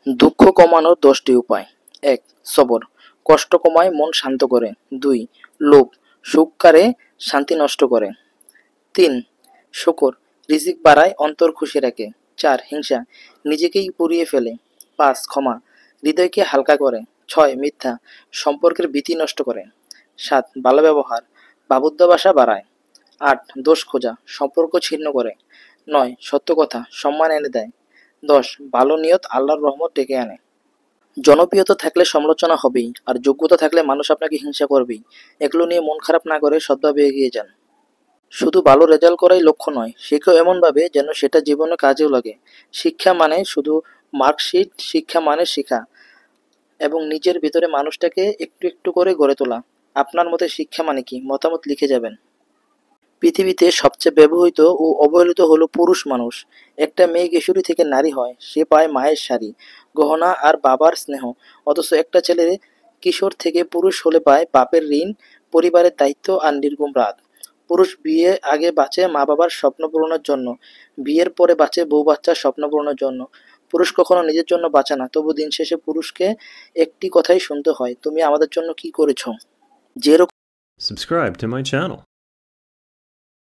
দুঃখ কমানোর 10টি উপায়। ১. সবর, কষ্ট কমায়, মন শান্ত করে। ২. লোভ, সুখ কাড়ে, শান্তি নষ্ট করে। ৩. শুকর, রিজিক বাড়ায়, অন্তর খুশি রাখে। ৪. হিংসা, নিজেকেই পুড়িয়ে ফেলে। ৫. ক্ষমা, হৃদয়কে হালকা করে। ৬. মিথ্যা, সম্পর্কের ভীতি নষ্ট করে। ৭. ভালো ব্যবহার, বাবুদ্যাবাসা বাড়ায়। ৮. দোষ খোঁজা, সম্পর্ক ছিন্ন করে। ৯. সত্য কথা, সম্মান এনে দেয়। ১০. ভালো নিয়ত আল্লাহর রহমত ডেকে আনে। জনপ্রিয়তা থাকলে সমালোচনা হবেই, আর যোগ্যতা থাকলে মানুষ আপনাকে হিংসা করবেই। এগুলো নিয়ে মন খারাপ না করে সৎভাবে এগিয়ে যান। শুধু ভালো রেজাল্ট করাই লক্ষ্য নয়, শেখো এমনভাবে যেন সেটা জীবনে কাজেও লাগে। শিক্ষা মানে শুধু মার্কশিট, শিক্ষা মানে শেখা এবং নিজের ভিতরে মানুষটাকে একটু একটু করে গড়ে তোলা। আপনার মতে শিক্ষা মানে কি? মতামত লিখে যাবেন। পৃথিবীতে সবচেয়ে ব্যবহৃত ও অবহেলিত হলো পুরুষ মানুষ। একটা মেয়ে কিশোরী থেকে নারী হয়, সে পায় মায়ের শাড়ি, গহনা আর বাবার স্নেহ। অথচ একটা ছেলে কিশোর থেকে পুরুষ হলে পায় বাপের ঋণ, পরিবারের দায়িত্ব আর নির্ঘুম রাত। পুরুষ বিয়ে আগে বাঁচে মা বাবার স্বপ্ন পূরণের জন্য, বিয়ের পরে বাঁচে বউ বাচ্চার স্বপ্ন পূরণের জন্য। পুরুষ কখনো নিজের জন্য বাঁচে না, তবু দিন শেষে পুরুষকে একটি কথাই শুনতে হয়, তুমি আমাদের জন্য কি করেছ। যেরকম Subscribe to my channel.